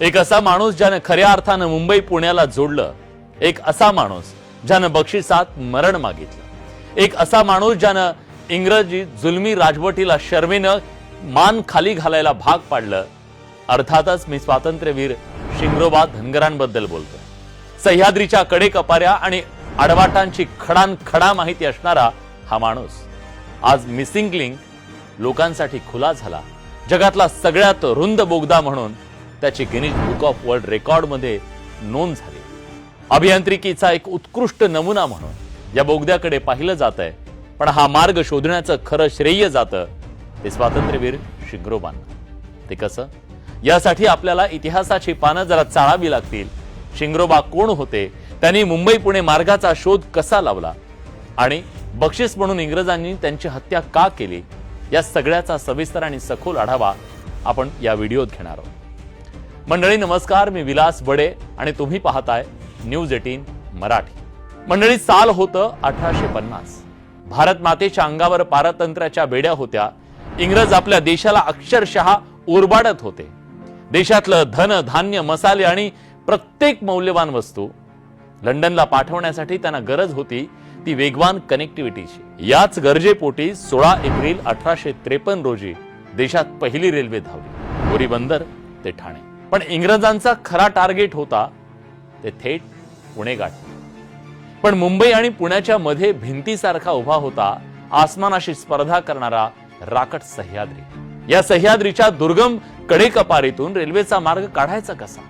एक असा माणूस ज्याने खऱ्या अर्थानं मुंबई पुण्याला जोडलं, एक असा माणूस ज्यानं बक्षिसात मरण मागितलं, एक असा माणूस ज्यानं इंग्रजी जुलमी राजवटीला शर्मेनं मान खाली घालायला भाग पाडलं. अर्थातच मी स्वातंत्र्यवीर शिंगरोबा धनगरांबद्दल बोलतोय. सह्याद्रीच्या कडेकपाऱ्या आणि आडवाटांची खडानखडा माहिती असणारा हा माणूस आज मिसिंग लिंक लोकांसाठी खुला झाला. जगातला सगळ्यात रुंद बोगदा म्हणून त्याची Guinness book of world record मध्ये नोंद झाली. अभियांत्रिकीचा एक उत्कृष्ट नमुना म्हणून या बोगद्याकडे पाहिलं जात आहे. पण हा मार्ग शोधण्याचं खरं श्रेय जातं ते स्वातंत्र्यवीर शिंगरोबांना. ते कसं? यासाठी आपल्याला इतिहासाची पानं जरा चाळावी लागतील. शिंगरोबा कोण होते, त्यांनी मुंबई पुणे मार्गाचा शोध कसा लावला आणि बक्षीस म्हणून इंग्रजांनी त्यांची हत्या का केली, या सगळ्याचा सविस्तर आणि सखोल आढावा आपण या व्हिडिओत घेणार आहोत. मंडळी नमस्कार, मी विलास बडे आणि तुम्ही पाहताय न्यूज 18 मराठी. मंडळी, साल होतं 1850. भारत मातेच्या अंगावर पारतंत्र्याच्या बेड्या होत्या. इंग्रज आपल्या देशाला अक्षरशः उरबाडत होते. देशातलं धन धान्य मसाले आणि प्रत्येक मौल्यवान वस्तू लंडनला पाठवण्यासाठी त्यांना गरज होती ती वेगवान कनेक्टिव्हिटीची. याच गरजेपोटी 16 एप्रिल 1853 रोजी देशात पहिली रेल्वे धावली, बोरी बंदर ते ठाणे. पण इंग्रजांचा खरा टार्गेट होता ते थेट पुणे गाठणे. पण मुंबई आणि पुण्याच्या मध्ये भिंतीसारखा उभा होता आसमानाशी स्पर्धा करणारा राकट सह्याद्री. या सह्याद्रीच्या दुर्गम कडेकपारीतून रेल्वेचा मार्ग काढायचा कसा,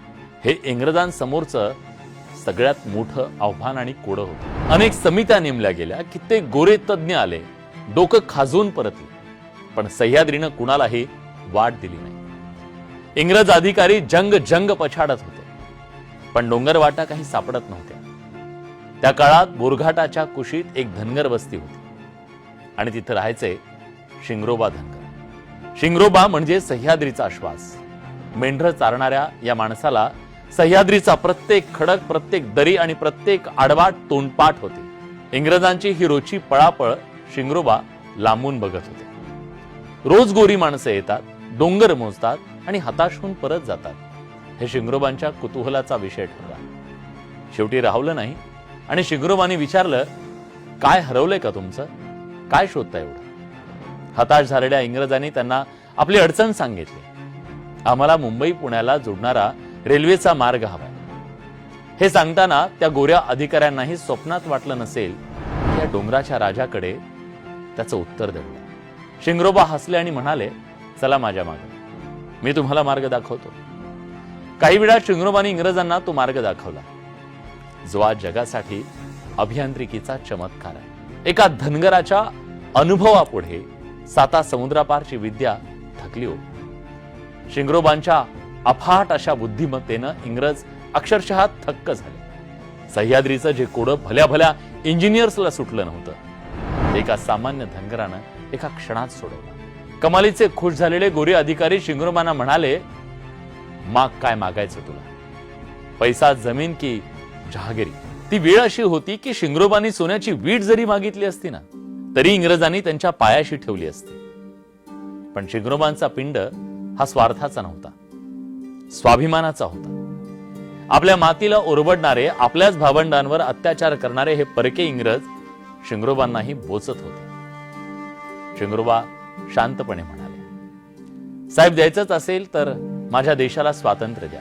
हे इंग्रजांसमोरचं सगळ्यात मोठं आव्हान आणि कोडं होतं. अनेक समित्या नेमल्या गेल्या, कित्येक गोरे तज्ञ आले, डोकं खाजून परतले, पण सह्याद्रीनं कुणालाही वाट दिली नाही. इंग्रज अधिकारी जंग पछाडत होते, पण डोंगरवाटा काही सापडत नव्हत्या. त्या काळात बोरघाटाच्या कुशीत एक धनगर वस्ती होती आणि तिथं राहायचे शिंगरोबा धनगर. शिंगरोबा म्हणजे सह्याद्रीचा श्वास. मेंढरं चारणाऱ्या या माणसाला सह्याद्रीचा प्रत्येक खडक, प्रत्येक दरी आणि प्रत्येक आडवाट तोंडपाठ होती. इंग्रजांची ही रोजची पळापळ शिंगरोबा लांबून बघत होते. रोज गोरी माणसं येतात, डोंगर मोजतात आणि हताश होऊन परत जातात. हे शिंगरोबांच्या कुतूहलाचा विषय ठरला. शेवटी राहुलं नाही आणि शिंगरोबांनी विचारलं, काय हरवलंय का तुमचं? काय शोधता एवढं? हताश झालेल्या इंग्रजांनी त्यांना आपली अडचण सांगितली. आम्हाला मुंबई पुण्याला जोडणारा रेल्वेचा मार्ग हवाय. हे सांगताना त्या गोऱ्या अधिकाऱ्यांनाही स्वप्नात वाटलं नसेल की या डोंगराच्या राजाकडे त्याचं उत्तर देऊ. शिंगरोबा हसले आणि म्हणाले, चला माझ्या मागे, मी तुम्हाला मार्ग दाखवतो. काही वेळा शिंगरोबांनी इंग्रजांना तो मार्ग दाखवला, जो आज जगासाठी अभियांत्रिकीचा चमत्कार आहे. एका धनगराच्या अनुभवापुढे 7 समुद्रापारची विद्या थकली हो. शिंगरोबांच्या अफाट अशा बुद्धिमत्तेनं इंग्रज अक्षरशः थक्क झाले. सह्याद्रीचं जे कोडं भल्या भल्या इंजिनियर्सला सुटलं नव्हतं, ते एका सामान्य धनगरानं एका क्षणात सोडवलं. कमालीचे खुश झालेले गोरे अधिकारी शिंगरोबांना म्हणाले, माग काय मागायचं तुला, पैसा, जमीन की जहागिरी? ती वेळ अशी होती की शिंगरोबांनी सोन्याची वीट जरी मागितली असती ना, तरी इंग्रजांनी त्यांच्या पायाशी ठेवली असती. पण शिंगरोबांचा पिंड हा स्वार्थाचा नव्हता, स्वाभिमानाचा होता. आपल्या मातीला ओरबडणारे, आपल्याच भावंडांवर अत्याचार करणारे हे परके इंग्रज शिंगरोबांनाही बोचत होते. शिंगरोबा शांतपणे म्हणाले, साहेब, द्यायचंच असेल तर माझ्या देशाला स्वातंत्र्य द्या.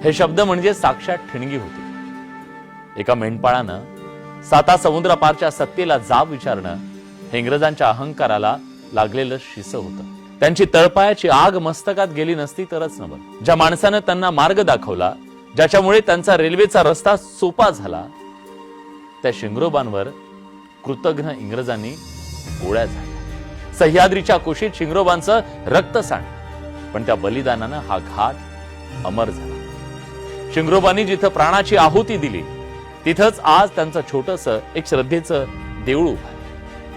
हे शब्द म्हणजे साक्षात ठिणगी होती. एका मेंढपाळानं 7 समुद्रापारच्या सत्तेला जाब विचारणं हे इंग्रजांच्या अहंकाराला लागलेलं शिस होतं. त्यांची तळपायाची आग मस्तकात गेली नसती तरच नवल. ज्या माणसानं त्यांना मार्ग दाखवला, ज्याच्यामुळे त्यांचा रेल्वेचा रस्ता सोपा झाला, त्या शिंगरोबांवर कृतघ्न इंग्रजांनी गोळ्या झाडल्या. सह्याद्रीच्या कुशीत शिंगरोबांचं रक्त सांडलं, पण त्या बलिदानानं हा घाट अमर झाला. शिंगरोबांनी जिथं प्राणाची आहुती दिली, तिथंच आज त्यांचं छोटंसं एक श्रद्धेचं देऊळ उभं आहे.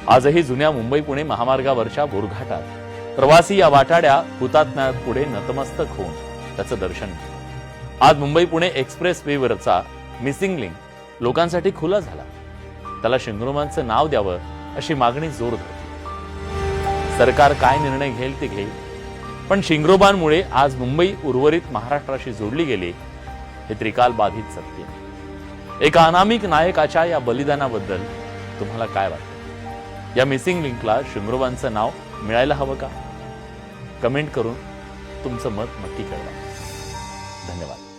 आजही जुन्या मुंबई पुणे महामार्गावरच्या बोरघाटात प्रवासी या वाटाड्या हुतात्म्यापुढे नतमस्तक होऊन त्याचं दर्शन घेतात. आज मुंबई पुणे एक्सप्रेस वेवरचा मिसिंग लिंक लोकांसाठी खुला झाला. त्याला शिंगरोबांचं नाव द्यावं अशी मागणी जोर धरते. सरकार काय निर्णय घेईल ते घेईल, पण शिंग्रोबांमुळे आज मुंबई उर्वरित महाराष्ट्राशी जोडली गेली, हे त्रिकाल बाधित सत्य. एका अनामिक नायकाच्या या बलिदानाबद्दल तुम्हाला काय वाटतं? या मिसिंग लिंकला शिंग्रोबांचं नाव मिळायला हवं का? कमेंट करून तुमचं मत नक्की कळवा. धन्यवाद.